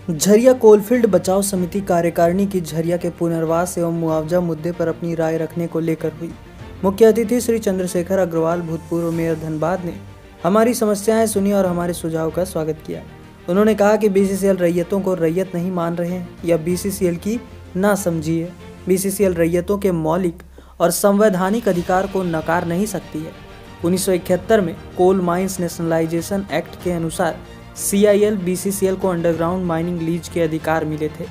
Jharia coalfield बचाव समिति कार्यकारिणी की झरिया के पुनर्वास एवं मुआवजा मुद्दे पर अपनी राय रखने को लेकर हुई। मुख्य अतिथि श्री चंद्रशेखर अग्रवाल भूतपूर्व मेयर धनबाद ने हमारी समस्याएं सुनी और हमारे सुझाव का स्वागत किया। उन्होंने कहा कि बीसीसीएल रैयतों को रैयत नहीं मान रहे हैं या बीसीसीएल की ना समझी है। बीसीसीएल रैयतों के मौलिक और संवैधानिक अधिकार को नकार नहीं सकती है। 1971 में कोल माइंस नेशनलाइजेशन एक्ट के अनुसार CIL BCCL को अंडरग्राउंड माइनिंग लीज के अधिकार मिले थे।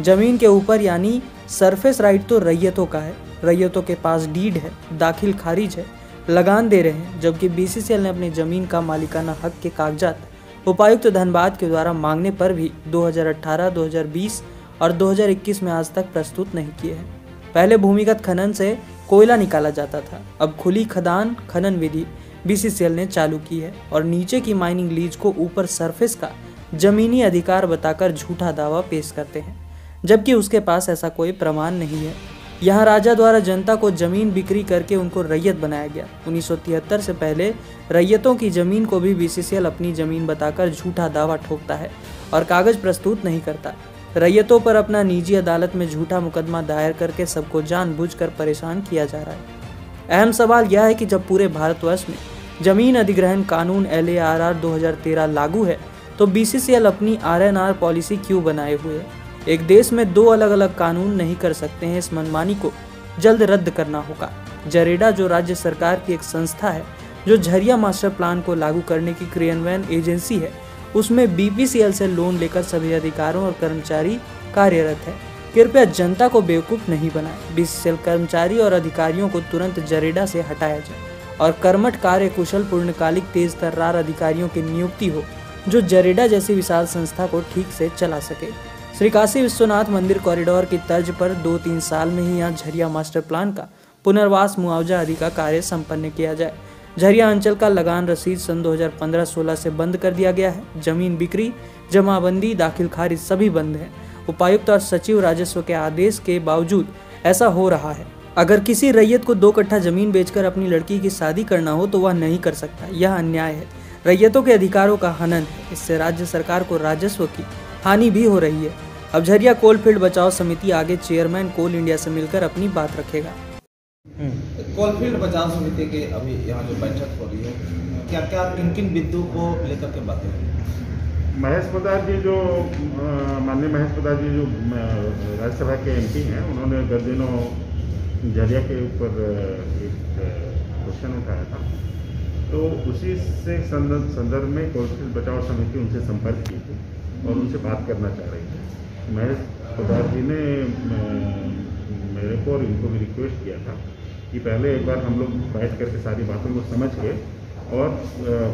जमीन के ऊपर यानी सरफेस राइट तो रैयतों का है, रैयतों के पास डीड है, दाखिल खारिज है, लगान दे रहे हैं, जबकि BCCL ने अपनी जमीन का मालिकाना हक के कागजात उपायुक्त धनबाद के द्वारा मांगने पर भी 2018, 2020 और 2021 में आज तक प्रस्तुत नहीं किए हैं। पहले भूमिगत खनन से कोयला निकाला जाता था, अब खुली खदान खनन विधि BCCL ने चालू की है और नीचे की माइनिंग लीज को ऊपर सरफेस का जमीनी अधिकार बताकर झूठा दावा पेश करते हैं, जबकि उसके पास ऐसा कोई प्रमाण नहीं है। यहाँ राजा द्वारा जनता को जमीन बिक्री करके उनको रैयत बनाया गया। 1973 से पहले रैयतों की जमीन को भी BCCL अपनी जमीन बताकर झूठा दावा ठोकता है और कागज प्रस्तुत नहीं करता। रैयतों पर अपना निजी अदालत में झूठा मुकदमा दायर करके सबको जानबूझकर परेशान किया जा रहा है। अहम सवाल यह है कि जब पूरे भारतवर्ष में जमीन अधिग्रहण कानून LARR 2013 लागू है तो BCCL अपनी RNR पॉलिसी क्यों बनाए हुए है। एक देश में दो अलग अलग कानून नहीं कर सकते हैं। इस मनमानी को जल्द रद्द करना होगा। जरेडा जो राज्य सरकार की एक संस्था है जो झरिया मास्टर प्लान को लागू करने की क्रियान्वयन एजेंसी है, उसमें BPCL से लोन लेकर सभी अधिकारियों और कर्मचारी कार्यरत है। कृपया जनता को बेवकूफ़ नहीं बनाएं। BCCL कर्मचारी और अधिकारियों को तुरंत जरेडा से हटाया जाए और कर्मठ कार्य कुशल पूर्णकालिक तेज तर्रार अधिकारियों की नियुक्ति हो जो जरेडा जैसी विशाल संस्था को ठीक से चला सके। श्री काशी विश्वनाथ मंदिर कॉरिडोर की तर्ज पर 2-3 साल में ही यहाँ झरिया मास्टर प्लान का पुनर्वास मुआवजा आदि का कार्य संपन्न किया जाए। झरिया अंचल का लगान रसीद सन 2015-16 से बंद कर दिया गया है। जमीन बिक्री, जमाबंदी, दाखिल खारिज सभी बंद है। उपायुक्त और सचिव राजस्व के आदेश के बावजूद ऐसा हो रहा है। अगर किसी रैयत को 2 कट्ठा जमीन बेचकर अपनी लड़की की शादी करना हो तो वह नहीं कर सकता। यह अन्याय है। रैयतों के अधिकारों का हनन है। इससे राज्य सरकार को राजस्व की हानि भी हो रही है। अब झरिया कोलफील्ड बचाओ समिति आगे चेयरमैन कोल इंडिया से मिलकर अपनी बात रखेगा। कोलफील्ड बचाओ समिति के अभी यहाँ जो बैठक हो रही है, क्या क्या किन बिंदु को लेकर के बातें हुई? महेश प्रताप जी जो माननीय महेश प्रताप जी जो राज्यसभा के MP हैं, उन्होंने गत दिनों झरिया के ऊपर एक क्वेश्चन उठाया था, तो उसी से संदर्भ में कोलफील्ड बचाओ समिति उनसे संपर्क की थी और उनसे बात करना चाह रही थी। महेश प्रताप जी ने मेरे को और इनको भी रिक्वेस्ट किया था कि पहले एक बार हम लोग बैठ करके सारी बातों को समझ के और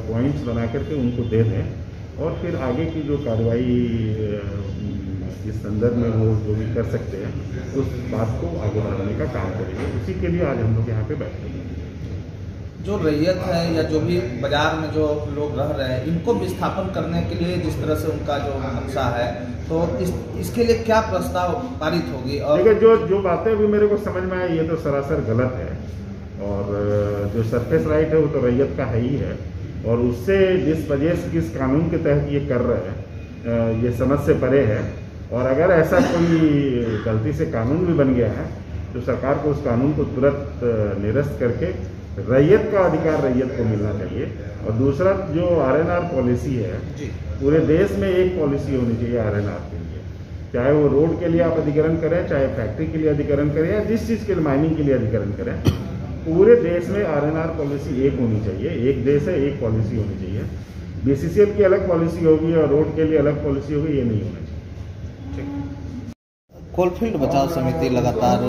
पॉइंट्स बना करके उनको दे दें और फिर आगे की जो कार्रवाई इस संदर्भ में वो जो भी कर सकते हैं उस बात को आगे बढ़ाने का काम करेंगे। उसी के लिए आज हम लोग यहाँ पे बैठे हैं। जो रैयत है या जो भी बाजार में जो लोग रह रहे हैं, इनको विस्थापन करने के लिए जिस तरह से उनका जो नक्शा है, तो इसके लिए क्या प्रस्ताव पारित होगी? और देखिए जो बातें भी मेरे को समझ में आई ये तो सरासर गलत है। और जो सरफेस राइट है वो तो रैयत का है ही है और उससे जिस वजह से किस कानून के तहत ये कर रहे हैं ये समझ से परे है। और अगर ऐसा कोई गलती से कानून भी बन गया है तो सरकार को उस कानून को तुरंत निरस्त करके रैयत का अधिकार रैयत को मिलना चाहिए। और दूसरा जो RNR पॉलिसी है, पूरे देश में एक पॉलिसी होनी चाहिए RNR के लिए, चाहे वो रोड के लिए आप अधिग्रहण करें, चाहे फैक्ट्री के लिए अधिग्रहण करें या जिस चीज़ के लिए माइनिंग के लिए अधिग्रहण करें, पूरे देश में RNR पॉलिसी एक होनी चाहिए। एक देश है, एक पॉलिसी होनी चाहिए। BCCL की अलग पॉलिसी होगी और रोड के लिए अलग पॉलिसी होगी, ये नहीं होना चाहिए। कोलफील्ड बचाओ समिति लगातार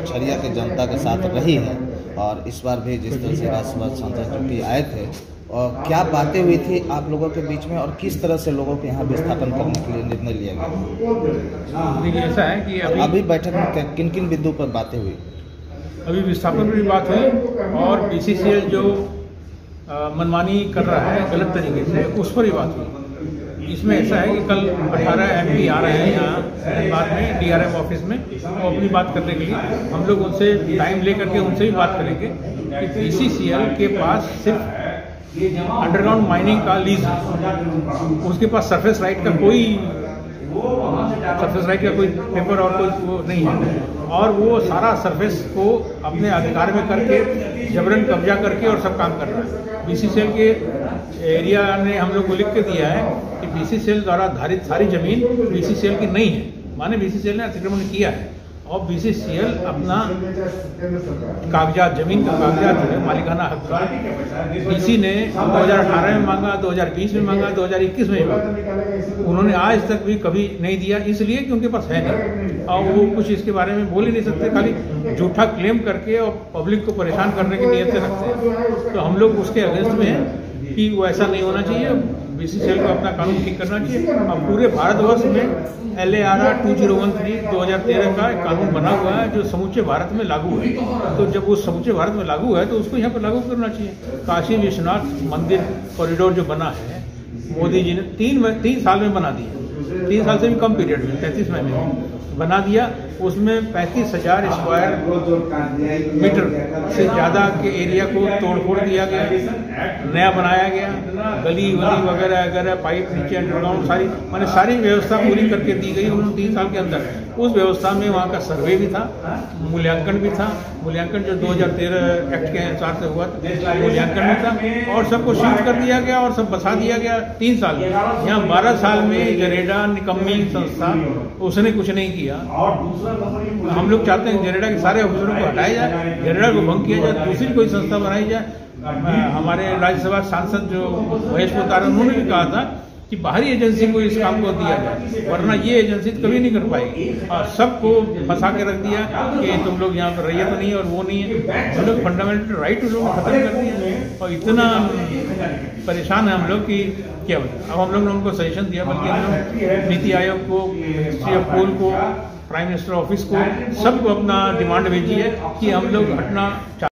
झरिया के जनता के साथ रही है और इस बार भी जिस तरह से राज्यसभा सांसद जो कि आए थे, और क्या बातें हुई थी आप लोगों के बीच में और किस तरह से लोगों को यहाँ विस्थापन करने के लिए निर्णय लिया गया? देखिए, ऐसा है कि अभी बैठक में किन किन बिंदु पर बातें हुई? अभी विस्थापन पर भी बात हुई और BCCL जो मनमानी कर रहा है गलत तरीके से, उस पर भी बात हुई। इसमें ऐसा है कि कल 18 MP आ रहे हैं यहाँ धनबाद में DRM ऑफिस में, वो अपनी बात करने के लिए हम लोग उनसे टाइम ले करके उनसे भी बात करेंगे कि BCCL के पास सिर्फ अंडरग्राउंड माइनिंग का लीज है, उसके पास सरफेस राइट का कोई सरफेस राइट का कोई पेपर और कोई वो नहीं है, और वो सारा सरफेस को अपने अधिकार में करके जबरन कब्जा करके और सब काम कर रहा है। बीसीसीएल के एरिया ने हम लोग को लिख के दिया है कि बीसीसीएल द्वारा धारित सारी जमीन बीसीसीएल की नहीं है, माने बीसीसीएल ने अतिक्रमण किया है और बीसीसीएल अपना कागजात, जमीन का कागजात जो है मालिकाना हक का डीसी ने 2018 में मांगा, 2020 में मांगा, 2021 में मांगा, उन्होंने आज तक भी कभी नहीं दिया, इसलिए कि उनके पास है नहीं और वो कुछ इसके बारे में बोल ही नहीं सकते, खाली झूठा क्लेम करके और पब्लिक को परेशान करने की नीयत से रखते हैं। तो हम लोग उसके अगेंस्ट में हैं कि वो ऐसा नहीं होना चाहिए, बीसीसीएल को अपना कानून ठीक करना चाहिए। अब पूरे भारतवर्ष में LARR 2013 2013 का एक कानून बना हुआ है जो समूचे भारत में लागू है, तो जब वो समूचे भारत में लागू है तो उसको यहाँ पर लागू करना चाहिए। काशी विश्वनाथ मंदिर कॉरिडोर जो बना है मोदी जी ने 3 साल में बना दिया, 3 साल से भी कम पीरियड में 33 महीने में बना दिया। उसमें 35,000 स्क्वायर मीटर से ज़्यादा के एरिया को तोड़-फोड़ दिया गया, नया बनाया गया, गली वली वगैरह वगैरह, पाइप नीचे अंडरग्राउंड सारी माने सारी व्यवस्था पूरी करके दी गई उन्होंने 3 साल के अंदर। उस व्यवस्था में वहाँ का सर्वे भी था, मूल्यांकन भी था, मूल्यांकन जो 2013 एक्ट के अनुसार से हुआ था मूल्यांकन भी था, और सबको शिफ्ट कर दिया गया और सब बसा दिया गया 3 साल में। यहाँ 12 साल में जरेडा निकम्मी संस्था उसने कुछ नहीं किया। हम लोग चाहते हैं जरेडा के सारे अफसरों को हटाया जाए, जरेडा को भंग किया जाए, दूसरी कोई संस्था बनाई जाए। हमारे राज्यसभा सांसद जो महेश पोतारा उन्होंने भी कहा था कि बाहरी एजेंसी को इस काम को दिया जाए, वरना ये एजेंसी कभी नहीं कर पाएगी, और सबको फंसा के रख दिया कि तुम लोग यहाँ पर रैयत नहीं और वो नहीं है। हम लोग फंडामेंटल राइट लोग खत्म कर दिया और इतना परेशान है हम लोग कि क्या बताएं। अब हम लोग ने उनको सजेशन दिया, बल्कि हम लोग नीति आयोग को, मिनिस्ट्री ऑफ कोल को, प्राइम मिनिस्टर ऑफिस को सबको अपना डिमांड भेजी है कि हम लोग हटना